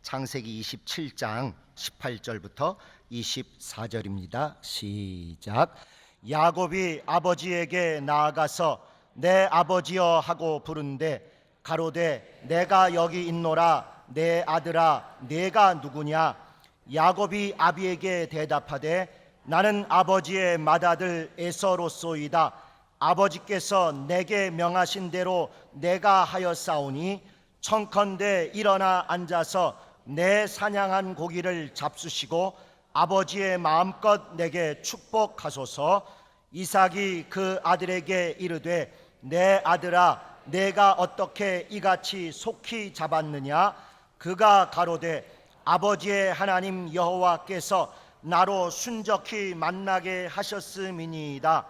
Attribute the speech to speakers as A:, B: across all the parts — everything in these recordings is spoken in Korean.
A: 창세기 27장 18절부터 24절입니다. 시작. 야곱이 아버지에게 나아가서 내 아버지여 하고 부른데 가로되 내가 여기 있노라. 내 아들아 내가 누구냐? 야곱이 아비에게 대답하되 나는 아버지의 맏아들 에서로소이다. 아버지께서 내게 명하신 대로 내가 하였사오니 청컨대 일어나 앉아서 내 사냥한 고기를 잡수시고 아버지의 마음껏 내게 축복하소서. 이삭이 그 아들에게 이르되 내 아들아 내가 어떻게 이같이 속히 잡았느냐? 그가 가로되 아버지의 하나님 여호와께서 나로 순적히 만나게 하셨음이니이다.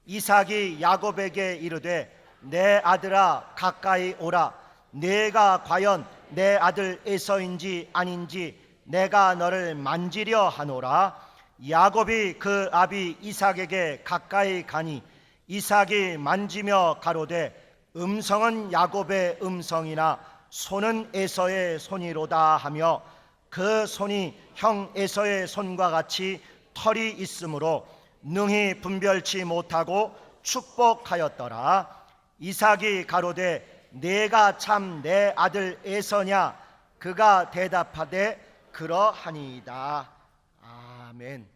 A: 이삭이 야곱에게 이르되 내 아들아 가까이 오라. 내가 과연 내 아들 에서인지 아닌지 내가 너를 만지려 하노라. 야곱이 그 아비 이삭에게 가까이 가니 이삭이 만지며 가로되 음성은 야곱의 음성이나 손은 에서의 손이로다 하며 그 손이 형 에서의 손과 같이 털이 있으므로 능히 분별치 못하고 축복하였더라. 이삭이 가로되 내가 참 내 아들 에서냐? 그가 대답하되 그러하니이다. 아멘.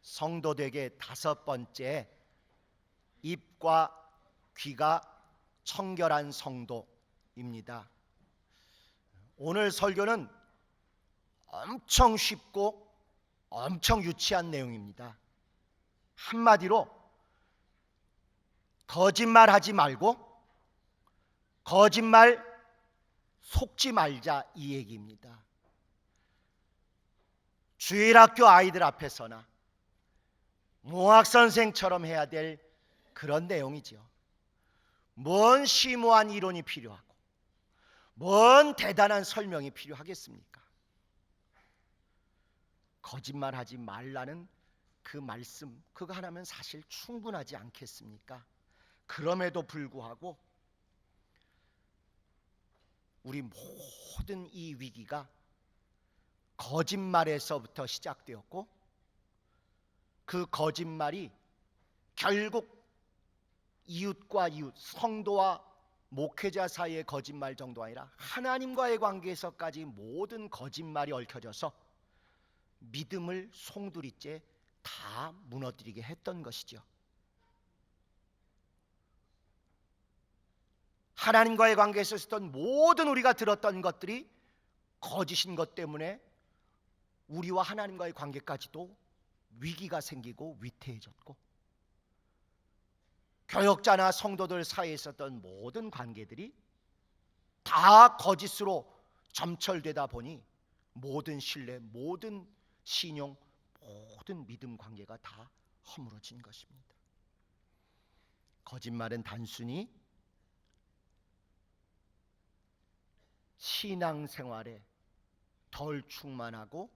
A: 성도되게 다섯 번째, 입과 귀가 청결한 성도입니다. 오늘 설교는 엄청 쉽고 엄청 유치한 내용입니다. 한마디로 거짓말하지 말고 거짓말 속지 말자, 이 얘기입니다. 주일학교 아이들 앞에서나 모학선생처럼 해야 될 그런 내용이죠. 뭔 심오한 이론이 필요하고 뭔 대단한 설명이 필요하겠습니까? 거짓말하지 말라는 그 말씀, 그거 하나면 사실 충분하지 않겠습니까? 그럼에도 불구하고 우리 모든 이 위기가 거짓말에서부터 시작되었고 그 거짓말이 결국 이웃과 이웃, 성도와 목회자 사이의 거짓말 정도 아니라 하나님과의 관계에서까지 모든 거짓말이 얽혀져서 믿음을 송두리째 다 무너뜨리게 했던 것이죠. 하나님과의 관계에서 있었던 모든 우리가 들었던 것들이 거짓인 것 때문에 우리와 하나님과의 관계까지도 위기가 생기고 위태해졌고 교역자나 성도들 사이에 있었던 모든 관계들이 다 거짓으로 점철되다 보니 모든 신뢰, 모든 신용, 모든 믿음 관계가 다 허물어진 것입니다. 거짓말은 단순히 신앙생활에 덜 충만하고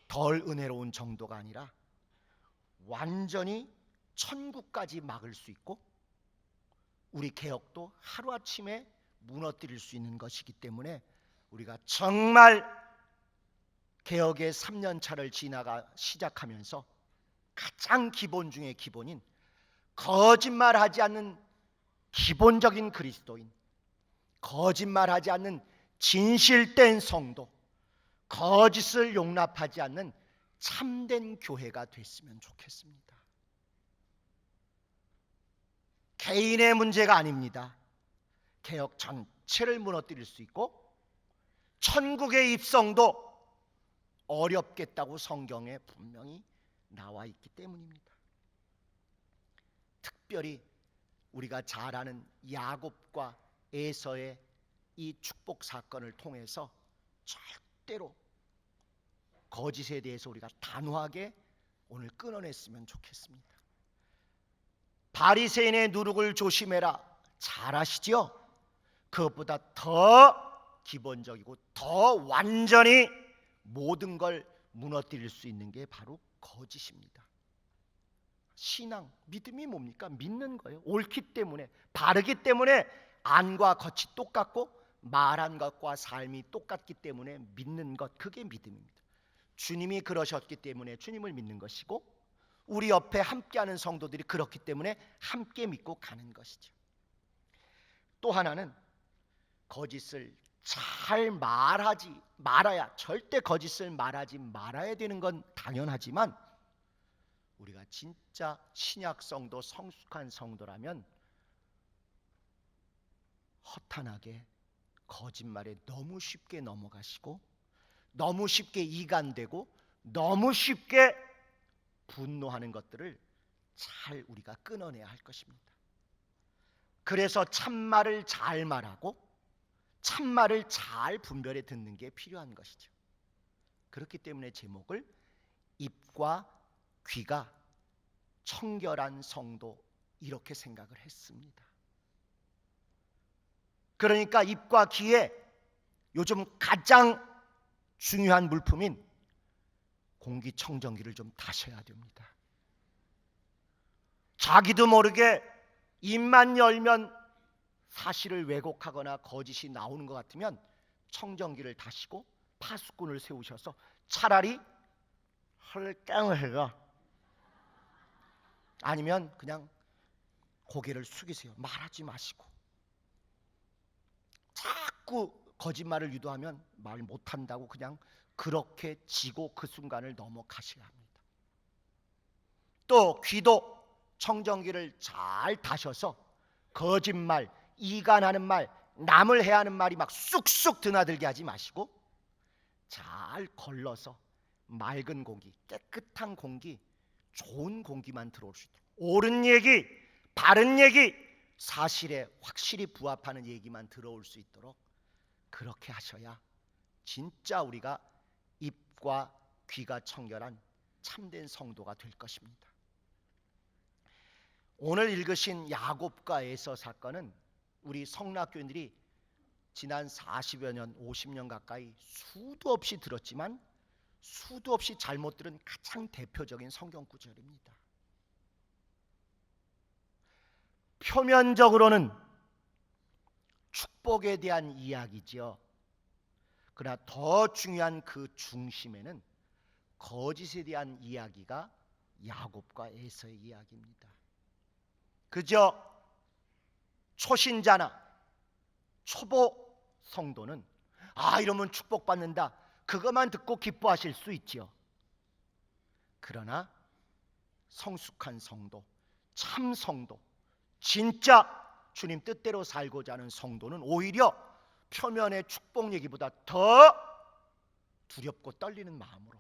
A: 덜 은혜로운 정도가 아니라 완전히 천국까지 막을 수 있고 우리 개혁도 하루아침에 무너뜨릴 수 있는 것이기 때문에 우리가 정말 개혁의 3년차를 시작하면서 가장 기본 중에 기본인 거짓말하지 않는 기본적인 그리스도인, 거짓말하지 않는 진실된 성도, 거짓을 용납하지 않는 참된 교회가 됐으면 좋겠습니다. 개인의 문제가 아닙니다. 개혁 전체를 무너뜨릴 수 있고 천국의 입성도 어렵겠다고 성경에 분명히 나와 있기 때문입니다. 특별히 우리가 잘 아는 야곱과 에서의 이 축복 사건을 통해서 절대로 거짓에 대해서 우리가 단호하게 오늘 끊어냈으면 좋겠습니다. 바리새인의 누룩을 조심해라, 잘 아시죠? 그것보다 더 기본적이고 더 완전히 모든 걸 무너뜨릴 수 있는 게 바로 거짓입니다. 신앙, 믿음이 뭡니까? 믿는 거예요. 옳기 때문에, 바르기 때문에 안과 겉이 똑같고 말한 것과 삶이 똑같기 때문에 믿는 것, 그게 믿음입니다. 주님이 그러셨기 때문에 주님을 믿는 것이고, 우리 옆에 함께하는 성도들이 그렇기 때문에 함께 믿고 가는 것이죠. 또 하나는 거짓을 잘 말하지 말아야, 절대 거짓을 말하지 말아야 되는 건 당연하지만, 우리가 진짜 신약 성도, 성숙한 성도라면 허탄하게 거짓말에 너무 쉽게 넘어가시고, 너무 쉽게 이간되고, 너무 쉽게 분노하는 것들을 잘 우리가 끊어내야 할 것입니다. 그래서 참말을 잘 말하고 참말을 잘 분별해 듣는 게 필요한 것이죠. 그렇기 때문에 제목을 입과 귀가 청결한 성도, 이렇게 생각을 했습니다. 그러니까 입과 귀에 요즘 가장 중요한 물품인 공기청정기를 좀 다셔야 됩니다. 자기도 모르게 입만 열면 사실을 왜곡하거나 거짓이 나오는 것 같으면 청정기를 다시고 파수꾼을 세우셔서 차라리 헐깡을 해라, 아니면 그냥 고개를 숙이세요. 말하지 마시고. 자꾸 거짓말을 유도하면 말 못한다고 그냥 그렇게 지고 그 순간을 넘어가셔야 합니다. 또 귀도 청정기를 잘 다셔서 거짓말, 이간하는 말, 남을 해하는 말이 막 쑥쑥 드나들게 하지 마시고 잘 걸러서 맑은 공기, 깨끗한 공기, 좋은 공기만 들어올 수 있도록, 옳은 얘기, 바른 얘기, 사실에 확실히 부합하는 얘기만 들어올 수 있도록 그렇게 하셔야 진짜 우리가 입과 귀가 청결한 참된 성도가 될 것입니다. 오늘 읽으신 야곱과 에서 사건은 우리 성락교인들이 지난 40여 년, 50년 가까이 수도 없이 들었지만 수도 없이 잘못 들은 가장 대표적인 성경 구절입니다. 표면적으로는 축복에 대한 이야기지요. 그러나 더 중요한 그 중심에는 거짓에 대한 이야기가 야곱과 에서의 이야기입니다. 그저 초신자나 초보 성도는 이러면 축복받는다, 그것만 듣고 기뻐하실 수 있지요. 그러나 성숙한 성도, 참 성도, 진짜 주님 뜻대로 살고자 하는 성도는 오히려 표면의 축복 얘기보다 더 두렵고 떨리는 마음으로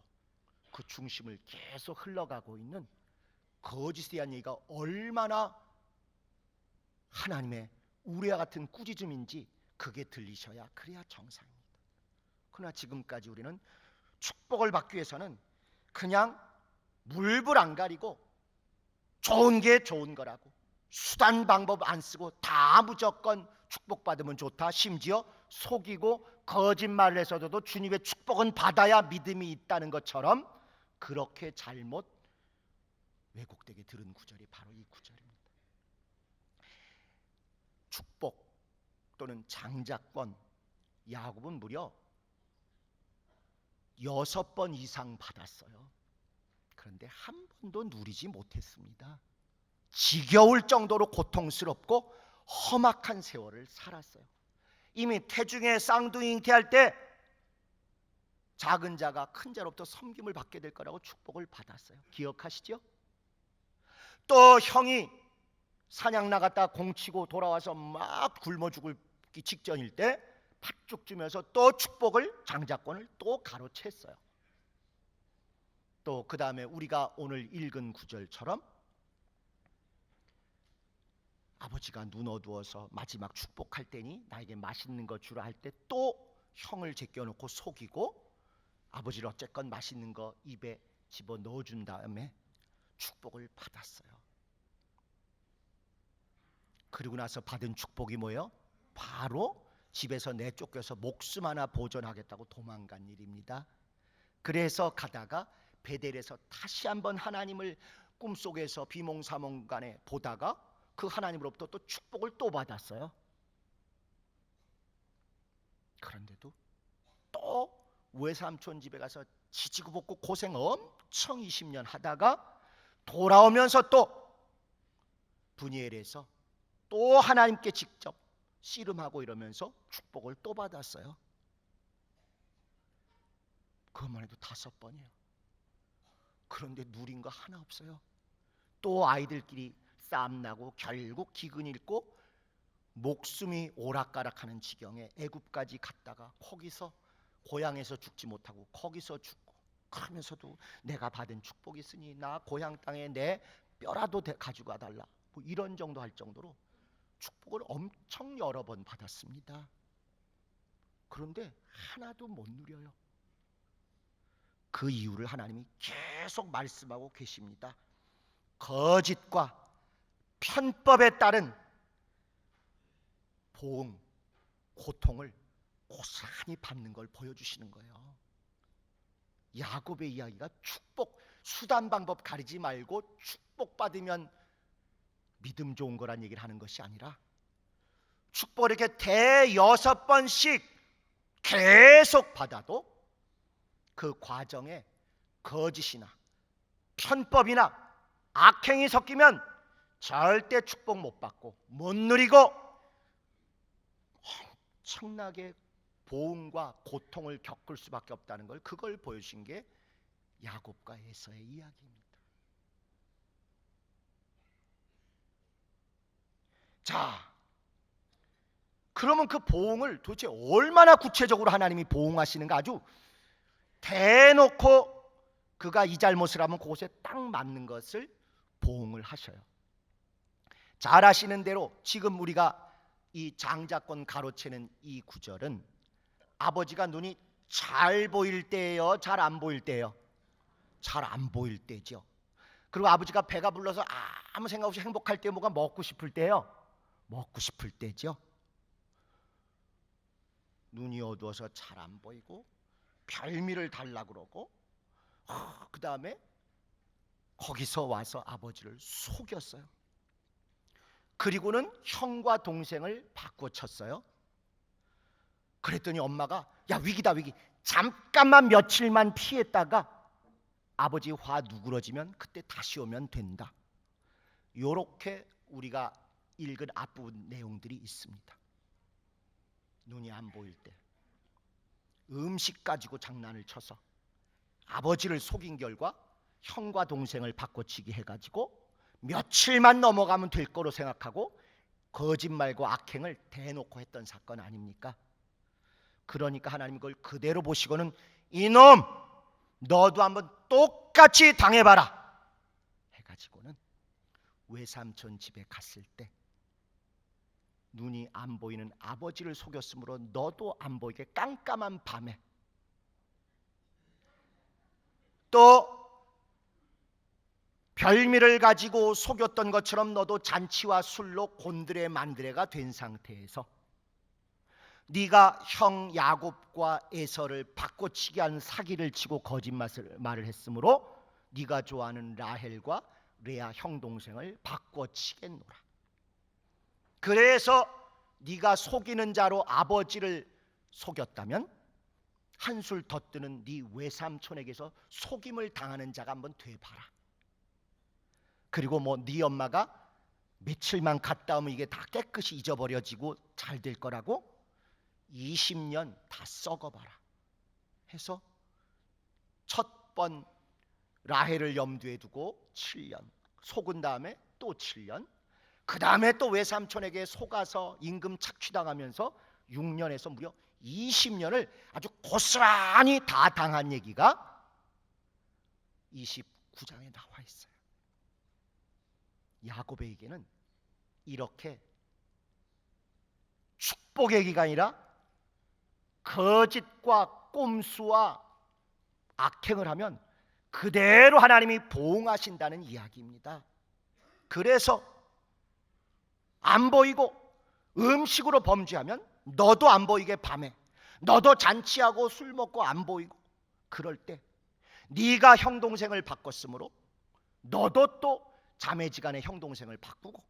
A: 그 중심을 계속 흘러가고 있는 거짓에 대한 얘기가 얼마나 하나님의 우레와 같은 꾸짖음인지 그게 들리셔야 그래야 정상입니다. 그러나 지금까지 우리는 축복을 받기 위해서는 그냥 물불 안 가리고 좋은 게 좋은 거라고, 수단 방법 안 쓰고 다 무조건 축복받으면 좋다, 심지어 속이고 거짓말을 해서도 주님의 축복은 받아야 믿음이 있다는 것처럼 그렇게 잘못 왜곡되게 들은 구절이 바로 이 구절입니다. 축복 또는 장자권, 야곱은 무려 6번 이상 받았어요. 그런데 한 번도 누리지 못했습니다. 지겨울 정도로 고통스럽고 험악한 세월을 살았어요. 이미 태중에 쌍둥이 잉태할 때 작은 자가 큰 자로부터 섬김을 받게 될 거라고 축복을 받았어요. 기억하시죠? 또 형이 사냥 나갔다 공치고 돌아와서 막 굶어 죽기 직전일 때 팥죽 주면서 또 축복을, 장자권을 또 가로챘어요. 또 그 다음에 우리가 오늘 읽은 구절처럼 아버지가 눈 어두워서 마지막 축복할 때니 나에게 맛있는 거 주라 할 때 또 형을 제껴놓고 속이고 아버지를 어쨌건 맛있는 거 입에 집어 넣어준 다음에 축복을 받았어요. 그리고 나서 받은 축복이 뭐예요? 바로 집에서 내쫓겨서 목숨 하나 보존하겠다고 도망간 일입니다. 그래서 가다가 베델에서 다시 한번 하나님을 꿈속에서 비몽사몽간에 보다가 그 하나님으로부터 또 축복을 또 받았어요. 그런데도 또 외삼촌 집에 가서 지지고 볶고 고생 엄청 20년 하다가 돌아오면서 또 분이엘에서 또 하나님께 직접 씨름하고 이러면서 축복을 또 받았어요. 그것만 해도 5번이에요. 그런데 누린 거 하나 없어요. 또 아이들끼리 싸움나고 결국 기근 잃고 목숨이 오락가락하는 지경에 애굽까지 갔다가 거기서 고향에서 죽지 못하고 거기서 죽고, 그러면서도 내가 받은 축복이 있으니 나 고향 땅에 내 뼈라도 가지고 와달라, 뭐 이런 정도 할 정도로 축복을 엄청 여러 번 받았습니다. 그런데 하나도 못 누려요. 그 이유를 하나님이 계속 말씀하고 계십니다. 거짓과 편법에 따른 보응, 고통을 고스란히 받는 걸 보여주시는 거예요. 야곱의 이야기가 축복, 수단 방법 가리지 말고 축복받으면 믿음 좋은 거란 얘기를 하는 것이 아니라 축복을 이렇게 대여섯 번씩 계속 받아도 그 과정에 거짓이나 편법이나 악행이 섞이면 절대 축복 못 받고 못 누리고 엄청나게 보응과 고통을 겪을 수밖에 없다는 걸, 그걸 보여주신 게 야곱과 에서의 이야기입니다. 자, 그러면 그 보응을 도대체 얼마나 구체적으로 하나님이 보응하시는가, 아주 대놓고 그가 이 잘못을 하면 그곳에 딱 맞는 것을 보응을 하셔요. 잘 아시는 대로 지금 우리가 이 장자권 가로채는 이 구절은 아버지가 눈이 잘 보일 때예요, 잘 안 보일 때예요? 잘 안 보일 때죠. 그리고 아버지가 배가 불러서 아무 생각 없이 행복할 때 뭐가 먹고 싶을 때예요? 먹고 싶을 때죠. 눈이 어두워서 잘 안 보이고 별미를 달라 그러고, 그 다음에 거기서 와서 아버지를 속였어요. 그리고는 형과 동생을 바꿔쳤어요. 그랬더니 엄마가 야, 위기다 위기, 잠깐만 며칠만 피했다가 아버지 화 누그러지면 그때 다시 오면 된다. 요렇게 우리가 읽은 앞부분 내용들이 있습니다. 눈이 안 보일 때 음식 가지고 장난을 쳐서 아버지를 속인 결과 형과 동생을 바꿔치기 해가지고 며칠만 넘어가면 될 거로 생각하고 거짓말과 악행을 대놓고 했던 사건 아닙니까? 그러니까 하나님 그걸 그대로 보시고는 이놈 너도 한번 똑같이 당해봐라 해가지고는 외삼촌 집에 갔을 때 눈이 안 보이는 아버지를 속였으므로 너도 안 보이게 깜깜한 밤에 또 별미를 가지고 속였던 것처럼 너도 잔치와 술로 곤드레 만드레가 된 상태에서 네가 형 야곱과 에서를 바꿔치기 한 사기를 치고 거짓말을 했으므로 네가 좋아하는 라헬과 레아 형 동생을 바꿔치겠노라. 그래서 네가 속이는 자로 아버지를 속였다면 한술 더 뜨는 네 외삼촌에게서 속임을 당하는 자가 한번 돼봐라. 그리고 뭐 네 엄마가 며칠만 갔다 오면 이게 다 깨끗이 잊어버려지고 잘 될 거라고 20년 다 썩어봐라 해서 첫 번 라헬을 염두에 두고 7년 속은 다음에 또 7년, 그 다음에 또 외삼촌에게 속아서 임금 착취당하면서 6년에서 무려 20년을 아주 고스란히 다 당한 얘기가 29장에 나와 있어요. 야곱에게는 이렇게 축복의 얘기가 아니라 거짓과 꼼수와 악행을 하면 그대로 하나님이 보응하신다는 이야기입니다. 그래서 안 보이고 음식으로 범죄하면 너도 안 보이게 밤에 너도 잔치하고 술 먹고 안 보이고 그럴 때 네가 형 동생을 바꿨으므로 너도 또 자매지간에 형 동생을 바꾸고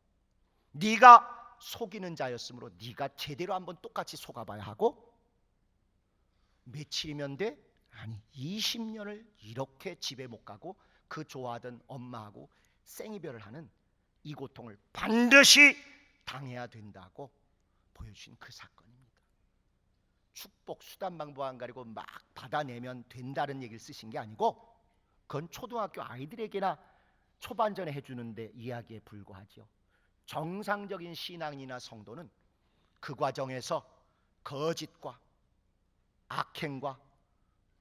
A: 네가 속이는 자였으므로 네가 제대로 한번 똑같이 속아봐야 하고 며칠이면 돼? 아니 20년을 이렇게 집에 못 가고 그 좋아하던 엄마하고 생이별을 하는 이 고통을 반드시 당해야 된다고 보여주신 그 사건입니다. 축복 수단 방법 안 가리고 막 받아내면 된다는 얘기를 쓰신 게 아니고 그건 초등학교 아이들에게나 초반전에 해주는데 이야기에 불과하죠. 정상적인 신앙인이나 성도는 그 과정에서 거짓과 악행과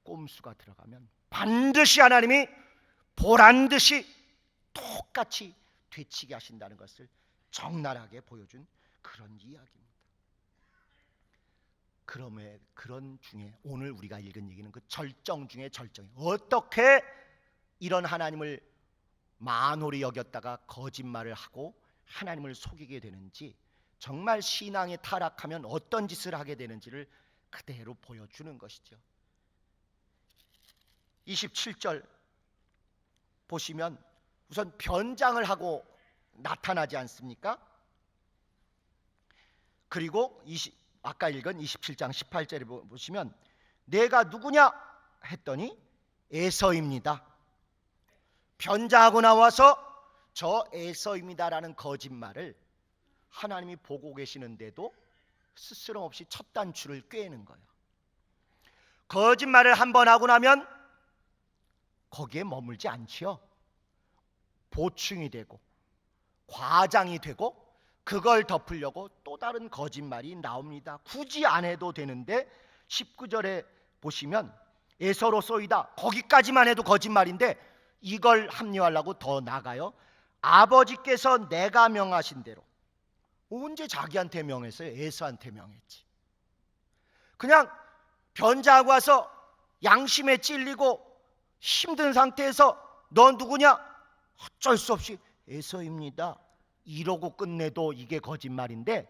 A: 꼼수가 들어가면 반드시 하나님이 보란듯이 똑같이 되치게 하신다는 것을 적나라하게 보여준 그런 이야기입니다. 그런 중에 오늘 우리가 읽은 얘기는 그 절정 중에 절정이에요. 어떻게 이런 하나님을 만홀히 여겼다가 거짓말을 하고 하나님을 속이게 되는지, 정말 신앙에 타락하면 어떤 짓을 하게 되는지를 그대로 보여주는 것이죠. 27절 보시면 우선 변장을 하고 나타나지 않습니까? 그리고 아까 읽은 27장 18절에 보시면 내가 누구냐 했더니 에서입니다. 변장하고 나와서 저 에서입니다라는 거짓말을 하나님이 보고 계시는데도 스스럼 없이 첫 단추를 꿰는 거예요. 거짓말을 한 번 하고 나면 거기에 머물지 않지요. 보충이 되고 과장이 되고 그걸 덮으려고 또 다른 거짓말이 나옵니다. 굳이 안 해도 되는데 19절에 보시면 에서로소이다, 거기까지만 해도 거짓말인데 이걸 합리화하려고 더 나가요. 아버지께서 내가 명하신 대로. 언제 자기한테 명했어요? 에서한테 명했지. 그냥 변장하고 와서 양심에 찔리고 힘든 상태에서 너 누구냐? 어쩔 수 없이 에서입니다 이러고 끝내도 이게 거짓말인데,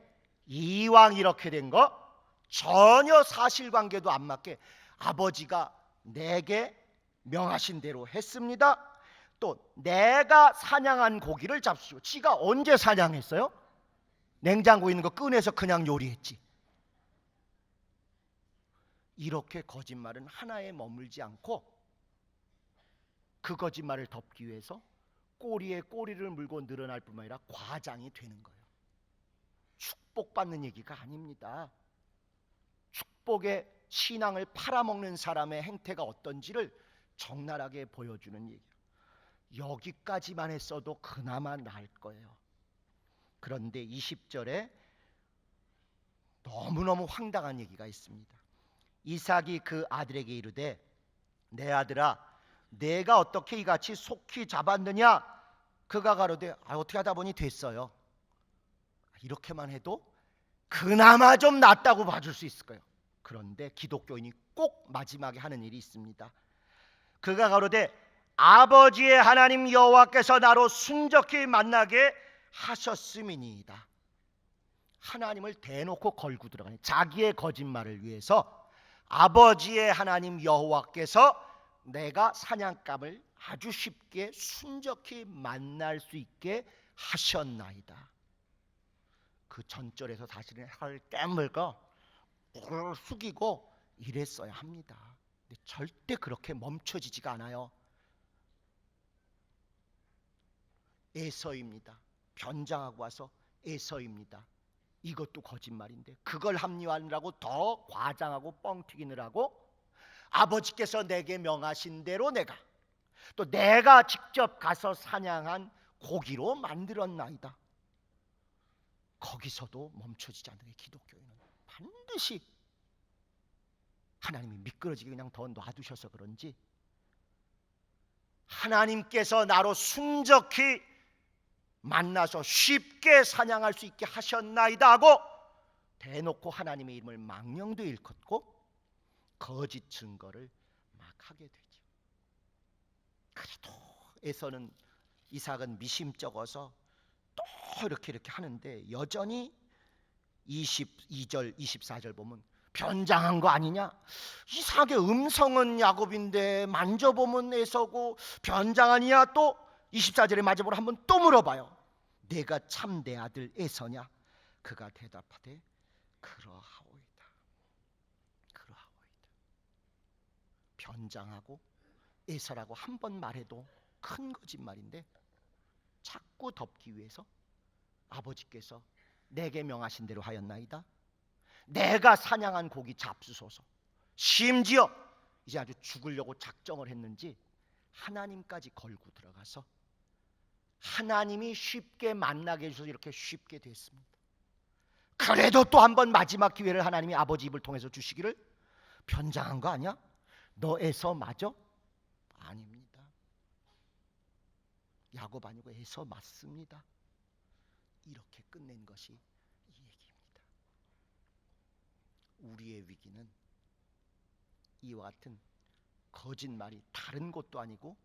A: 이왕 이렇게 된 거 전혀 사실관계도 안 맞게 아버지가 내게 명하신 대로 했습니다. 또 내가 사냥한 고기를 잡수시고, 지가 언제 사냥했어요? 냉장고에 있는 거 꺼내서 그냥 요리했지. 이렇게 거짓말은 하나에 머물지 않고 그 거짓말을 덮기 위해서 꼬리에 꼬리를 물고 늘어날 뿐만 아니라 과장이 되는 거예요. 축복받는 얘기가 아닙니다. 축복의 신앙을 팔아먹는 사람의 행태가 어떤지를 적나라하게 보여주는 얘기예요. 여기까지만 했어도 그나마 나을 거예요. 그런데 20절에 너무너무 황당한 얘기가 있습니다. 이삭이 그 아들에게 이르되 내 아들아 내가 어떻게 이같이 속히 잡았느냐? 그가 가로되 어떻게 하다 보니 됐어요. 이렇게만 해도 그나마 좀 낫다고 봐줄 수 있을 거예요. 그런데 기독교인이 꼭 마지막에 하는 일이 있습니다. 그가 가로되 아버지의 하나님 여호와께서 나로 순적히 만나게 하셨음이니이다. 하나님을 대놓고 걸고 들어가는 자기의 거짓말을 위해서 아버지의 하나님 여호와께서 내가 사냥감을 아주 쉽게 순적히 만날 수 있게 하셨나이다. 그 전절에서 사실은 혀를 깨물고 숙이고 이랬어야 합니다. 근데 절대 그렇게 멈춰지지가 않아요. 에서입니다. 변장하고 와서 에서입니다. 이것도 거짓말인데 그걸 합리화하느라고 더 과장하고 뻥튀기를 하고 아버지께서 내게 명하신 대로 내가 직접 가서 사냥한 고기로 만들었나이다. 거기서도 멈춰지지 않는 게 기독교인은 반드시 하나님이 미끄러지게 그냥 더 놔두셔서 그런지 하나님께서 나로 순적히 만나서 쉽게 사냥할 수 있게 하셨나이다 하고 대놓고 하나님의 이름을 망령도 일컫고 거짓 증거를 막 하게 되죠. 그래도 에서는 이삭은 미심쩍어서 또 이렇게 하는데 여전히 22절 24절 보면 변장한 거 아니냐? 이삭의 음성은 야곱인데 만져보면 에서고 변장 아니냐? 또 24절에 마지막으로 한번 또 물어봐요. 내가 참 내 아들 에서냐? 그가 대답하되 그러하오이다. 변장하고 에서라고 한 번 말해도 큰 거짓말인데 자꾸 덮기 위해서 아버지께서 내게 명하신 대로 하였나이다. 내가 사냥한 고기 잡수소서. 심지어 이제 아주 죽으려고 작정을 했는지 하나님까지 걸고 들어가서 하나님이 쉽게 만나게 해주셔서 이렇게 쉽게 됐습니다. 그래도 또 한 번 마지막 기회를 하나님이 아버지 입을 통해서 주시기를 변장한 거 아니야? 너 에서 맞아? 아닙니다. 야곱 아니고 에서 맞습니다. 이렇게 끝낸 것이 이 얘기입니다. 우리의 위기는 이와 같은 거짓말이 다른 것도 아니고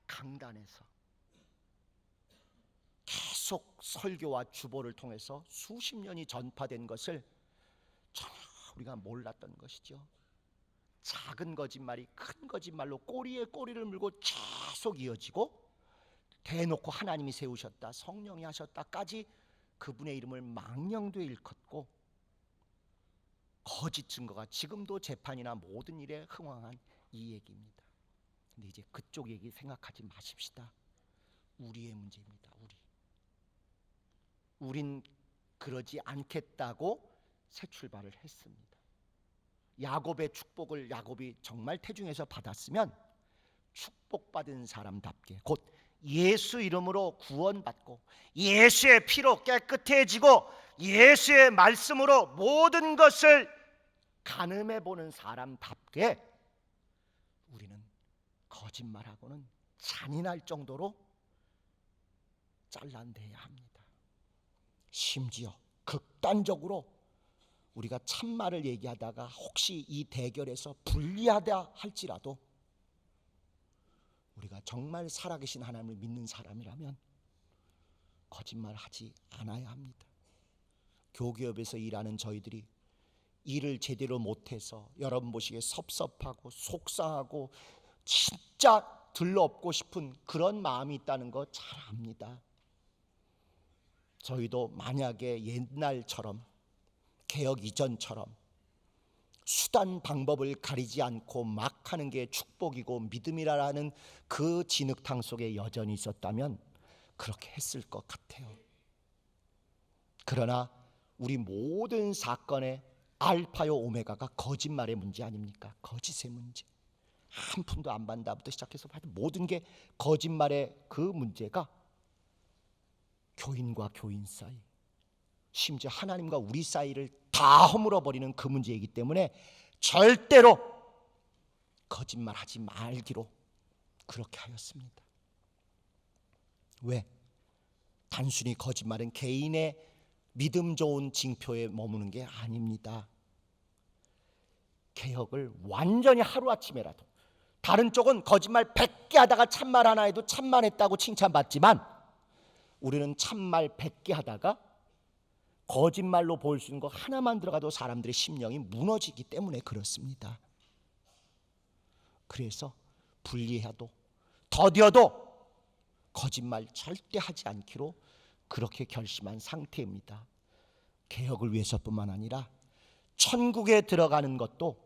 A: 강단에서 계속 설교와 주보를 통해서 수십 년이 전파된 것을 전혀 우리가 몰랐던 것이죠. 작은 거짓말이 큰 거짓말로 꼬리에 꼬리를 물고 계속 이어지고 대놓고 하나님이 세우셨다, 성령이 하셨다까지 그분의 이름을 망령되이 일컫고 거짓 증거가 지금도 재판이나 모든 일에 흥황한 이 얘기입니다. 근데 이제 그쪽 얘기 생각하지 마십시다. 우리의 문제입니다. 우린 그러지 않겠다고 새 출발을 했습니다. 야곱의 축복을 야곱이 정말 태중에서 받았으면 축복받은 사람답게 곧 예수 이름으로 구원받고 예수의 피로 깨끗해지고 예수의 말씀으로 모든 것을 가늠해 보는 사람답게 우리는 거짓말하고는 잔인할 정도로 잘라내야 합니다. 심지어 극단적으로 우리가 참말을 얘기하다가 혹시 이 대결에서 불리하다 할지라도 우리가 정말 살아계신 하나님을 믿는 사람이라면 거짓말하지 않아야 합니다. 교기업에서 일하는 저희들이 일을 제대로 못해서 여러분 보시기에 섭섭하고 속상하고 진짜 들러엎고 싶은 그런 마음이 있다는 거 잘 압니다. 저희도 만약에 옛날처럼 개혁 이전처럼 수단 방법을 가리지 않고 막 하는 게 축복이고 믿음이라는 그 진흙탕 속에 여전히 있었다면 그렇게 했을 것 같아요. 그러나 우리 모든 사건의 알파요 오메가가 거짓말의 문제 아닙니까? 거짓의 문제. 한 푼도 안 받는다부터 시작해서 모든 게 거짓말의 그 문제가 교인과 교인 사이, 심지어 하나님과 우리 사이를 다 허물어버리는 그 문제이기 때문에 절대로 거짓말하지 말기로 그렇게 하였습니다. 왜? 단순히 거짓말은 개인의 믿음 좋은 징표에 머무는 게 아닙니다. 개혁을 완전히 하루아침에라도, 다른 쪽은 거짓말 100개 하다가 참말 하나 해도 참만했다고 칭찬받지만 우리는 참말 100개 하다가 거짓말로 보일 수 있는 거 하나만 들어가도 사람들의 심령이 무너지기 때문에 그렇습니다. 그래서 불리해도 더디어도 거짓말 절대 하지 않기로 그렇게 결심한 상태입니다. 개혁을 위해서뿐만 아니라 천국에 들어가는 것도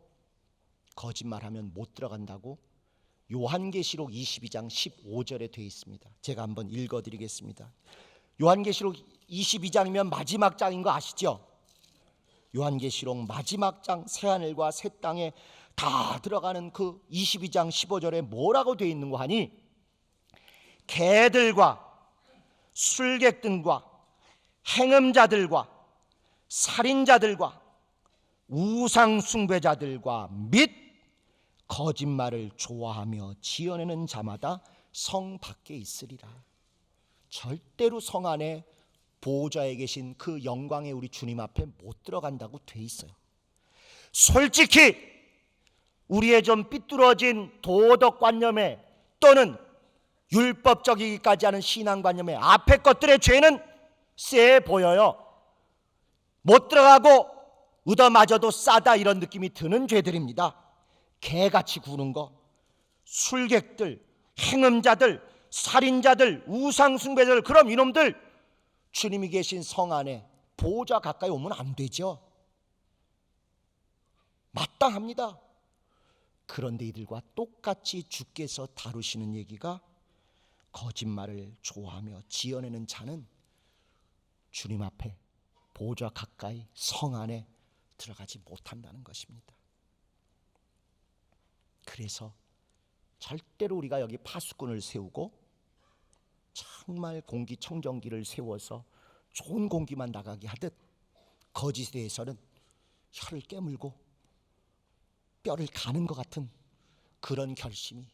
A: 거짓말하면 못 들어간다고 요한계시록 22장 15절에 되어 있습니다. 제가 한번 읽어드리겠습니다. 요한계시록 22장이면 마지막 장인 거 아시죠? 요한계시록 마지막 장, 새하늘과 새 땅에 다 들어가는 그 22장 15절에 뭐라고 되어 있는 거 하니, 개들과 술객들과 행음자들과 살인자들과 우상숭배자들과 및 거짓말을 좋아하며 지어내는 자마다 성 밖에 있으리라. 절대로 성 안에 보호자에 계신 그 영광의 우리 주님 앞에 못 들어간다고 돼 있어요. 솔직히 우리의 좀 삐뚤어진 도덕관념에 또는 율법적이기까지 하는 신앙관념에 앞에 것들의 죄는 쎄 보여요. 못 들어가고 얻어맞아도 싸다 이런 느낌이 드는 죄들입니다. 개같이 구는 거, 술객들, 행음자들, 살인자들, 우상숭배자들, 그럼 이놈들 주님이 계신 성 안에 보호자 가까이 오면 안 되죠. 마땅합니다. 그런데 이들과 똑같이 주께서 다루시는 얘기가 거짓말을 좋아하며 지어내는 자는 주님 앞에 보좌 가까이 성 안에 들어가지 못한다는 것입니다. 그래서 절대로 우리가 여기 파수꾼을 세우고 정말 공기청정기를 세워서 좋은 공기만 나가게 하듯 거짓에 대해서는 혀를 깨물고 뼈를 가는 것 같은 그런 결심이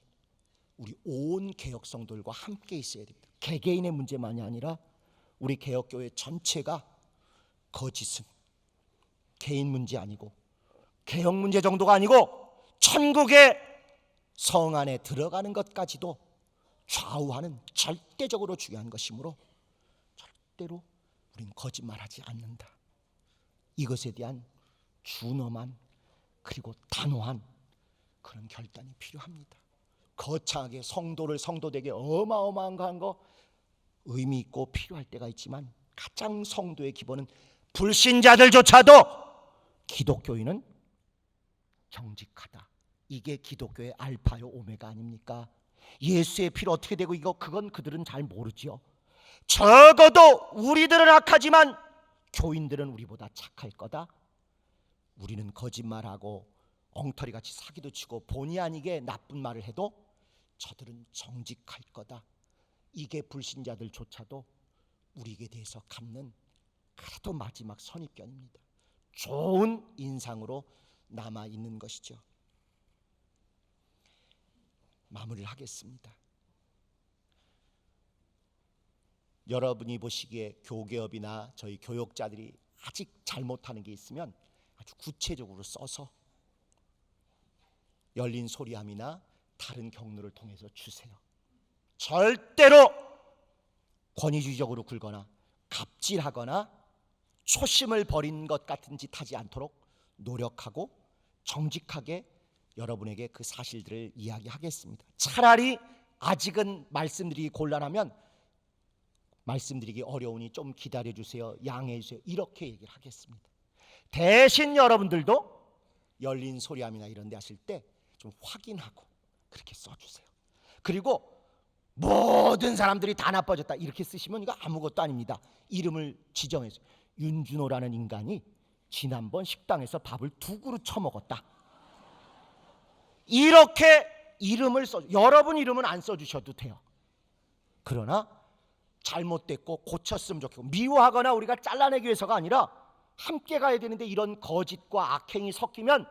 A: 우리 온 개혁성도들과 함께 있어야 됩니다. 개개인의 문제만이 아니라 우리 개혁교회 전체가 거짓은 개인 문제 아니고 개혁 문제 정도가 아니고 천국의 성 안에 들어가는 것까지도 좌우하는 절대적으로 중요한 것이므로 절대로 우리는 거짓말하지 않는다. 이것에 대한 준엄한 그리고 단호한 그런 결단이 필요합니다. 거창하게 성도를 성도되게 어마어마한 거 의미 있고 필요할 때가 있지만 가장 성도의 기본은 불신자들조차도 기독교인은 정직하다. 이게 기독교의 알파요 오메가 아닙니까? 예수의 피로 어떻게 되고 그건 그들은 잘 모르지요. 적어도 우리들은 악하지만 교인들은 우리보다 착할 거다. 우리는 거짓말하고 엉터리같이 사기도 치고 본의 아니게 나쁜 말을 해도 저들은 정직할 거다. 이게 불신자들조차도 우리에게 대해서 갖는 그래도 마지막 선입견입니다. 좋은 인상으로 남아있는 것이죠. 마무리를 하겠습니다. 여러분이 보시기에 교계업이나 저희 교역자들이 아직 잘못하는 게 있으면 아주 구체적으로 써서 열린 소리함이나 다른 경로를 통해서 주세요. 절대로 권위주의적으로 굴거나 갑질하거나 초심을 버린 것 같은 짓 하지 않도록 노력하고 정직하게 여러분에게 그 사실들을 이야기하겠습니다. 차라리 아직은 말씀드리기 곤란하면 말씀드리기 어려우니 좀 기다려주세요, 양해해주세요, 이렇게 얘기를 하겠습니다. 대신 여러분들도 열린 소리함이나 이런 데 하실 때 좀 확인하고 그렇게 써주세요. 그리고 모든 사람들이 다 나빠졌다 이렇게 쓰시면 이거 아무것도 아닙니다. 이름을 지정해서 윤준호라는 인간이 지난번 식당에서 밥을 2그릇 처먹었다, 이렇게 이름을 써. 여러분 이름은 안 써주셔도 돼요. 그러나 잘못됐고 고쳤으면 좋겠고 미워하거나 우리가 잘라내기 위해서가 아니라 함께 가야 되는데 이런 거짓과 악행이 섞이면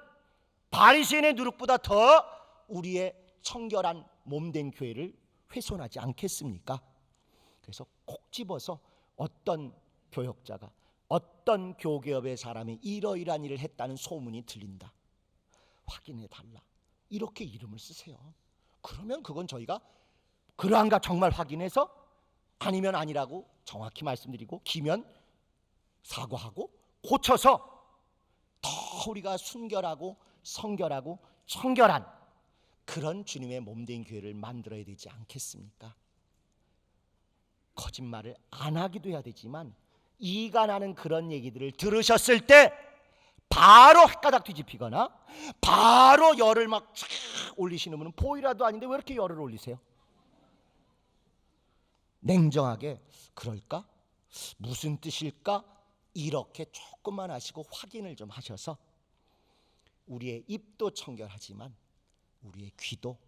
A: 바리새인의 누룩보다 더 우리의 청결한 몸된 교회를 훼손하지 않겠습니까? 그래서 콕 집어서 어떤 교역자가 어떤 교계업의 사람이 이러이러한 일을 했다는 소문이 들린다, 확인해 달라, 이렇게 이름을 쓰세요. 그러면 그건 저희가 그러한가 정말 확인해서 아니면 아니라고 정확히 말씀드리고 기면 사과하고 고쳐서 더 우리가 순결하고 성결하고 청결한 그런 주님의 몸된 교회를 만들어야 되지 않겠습니까? 거짓말을 안 하기도 해야 되지만 이가 나는 그런 얘기들을 들으셨을 때 바로 헷가닥 뒤집히거나 바로 열을 막 쫙 올리시는 분은 보이라도 아닌데 왜 이렇게 열을 올리세요? 냉정하게 그럴까? 무슨 뜻일까? 이렇게 조금만 하시고 확인을 좀 하셔서 우리의 입도 청결하지만 우리의 귀도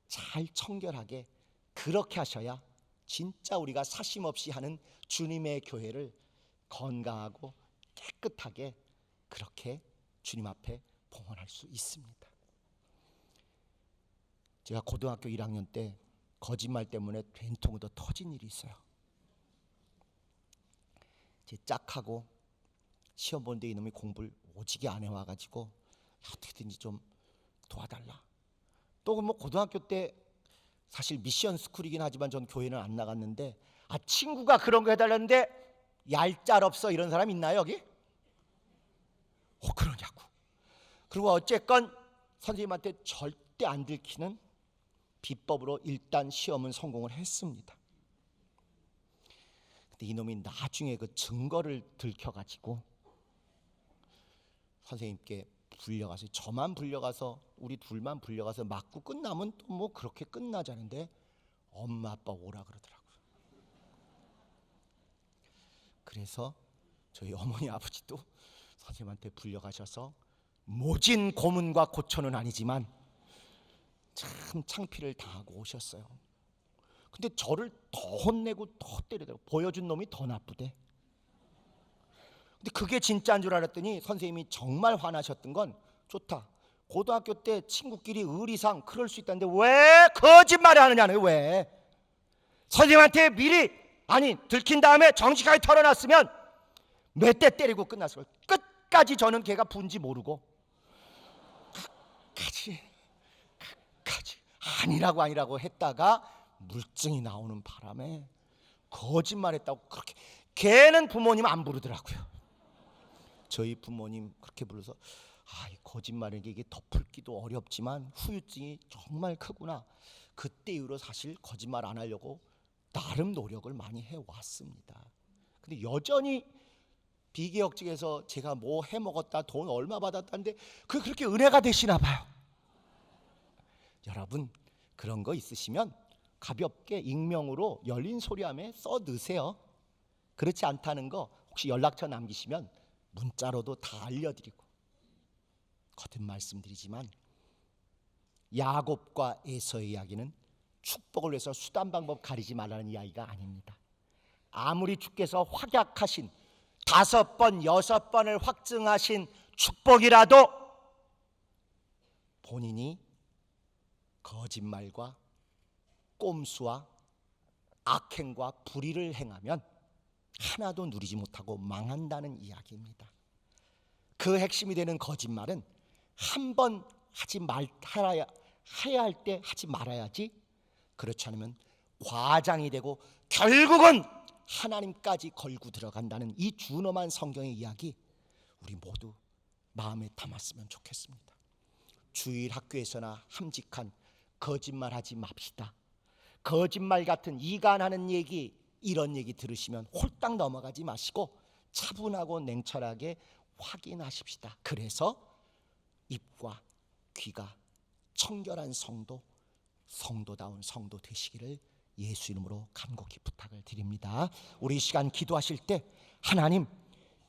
A: 잘 청결하게 그렇게 하셔야 진짜 우리가 사심 없이 하는 주님의 교회를 건강하고 깨끗하게 그렇게 주님 앞에 봉헌할 수 있습니다. 제가 고등학교 1학년 때 거짓말 때문에 된통으로 터진 일이 있어요. 제 짝하고 시험 보는데 이놈이 공부를 오지게 안 해와가지고 어떻게든지 좀 도와달라. 또 뭐 고등학교 때 사실 미션 스쿨이긴 하지만 전 교회는 안 나갔는데 친구가 그런 거 해달라는데 얄짤없어 이런 사람 있나요 여기? 그러냐고. 그리고 어쨌건 선생님한테 절대 안 들키는 비법으로 일단 시험은 성공을 했습니다. 근데 이놈이 나중에 그 증거를 들켜가지고 선생님께 불려가서 저만 불려가서 우리 둘만 불려가서 맞고 끝나면 또 뭐 그렇게 끝나자는데 엄마 아빠 오라 그러더라고요. 그래서 저희 어머니 아버지도 선생님한테 불려가셔서 모진 고문과 고초는 아니지만 참 창피를 당하고 오셨어요. 근데 저를 더 혼내고 더 때리더라고요. 보여준 놈이 더 나쁘대. 근데 그게 진짜인 줄 알았더니 선생님이 정말 화나셨던 건, 좋다, 고등학교 때 친구끼리 의리상 그럴 수 있다는데 왜 거짓말을 하느냐는, 왜 선생님한테 미리 들킨 다음에 정직하게 털어놨으면 몇 대 때리고 끝났어요. 끝까지 저는 걔가 분지 모르고 끝까지 아니라고 했다가 물증이 나오는 바람에 거짓말했다고 그렇게, 걔는 부모님 안 부르더라고요. 저희 부모님 그렇게 불러서 이 거짓말에게 이게 덮을기도 어렵지만 후유증이 정말 크구나. 그때 이후로 사실 거짓말 안 하려고 나름 노력을 많이 해왔습니다. 근데 여전히 비계역직에서 제가 뭐 해먹었다, 돈 얼마 받았다는데 그게 그렇게 은혜가 되시나 봐요. 여러분 그런 거 있으시면 가볍게 익명으로 열린 소리함에 써 넣으세요. 그렇지 않다는 거 혹시 연락처 남기시면 문자로도 다 알려드리고. 거듭 말씀드리지만 야곱과 에서의 이야기는 축복을 위해서 수단 방법 가리지 말라는 이야기가 아닙니다. 아무리 주께서 확약하신 5번 6번을 확증하신 축복이라도 본인이 거짓말과 꼼수와 악행과 불의를 행하면 하나도 누리지 못하고 망한다는 이야기입니다. 그 핵심이 되는 거짓말은 한 번 해야 할 때 하지 말아야지, 그렇지 않으면 과장이 되고 결국은 하나님까지 걸고 들어간다는 이 준엄한 성경의 이야기, 우리 모두 마음에 담았으면 좋겠습니다. 주일 학교에서나 함직한 거짓말하지 맙시다. 거짓말 같은 이간하는 얘기, 이런 얘기 들으시면 홀딱 넘어가지 마시고 차분하고 냉철하게 확인하십시다. 그래서 입과 귀가 청결한 성도다운 성도 되시기를 예수 이름으로 간곡히 부탁을 드립니다. 우리 이 시간 기도하실 때 하나님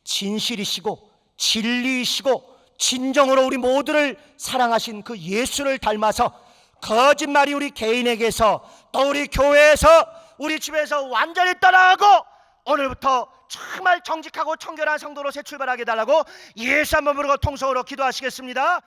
A: 진실이시고 진리이시고 진정으로 우리 모두를 사랑하신 그 예수를 닮아서 거짓말이 우리 개인에게서 또 우리 교회에서 우리 집에서 완전히 떠나가고 오늘부터 정말 정직하고 청결한 성도로 새 출발하게 해달라고 예수 한번 부르고 통성으로 기도하시겠습니다.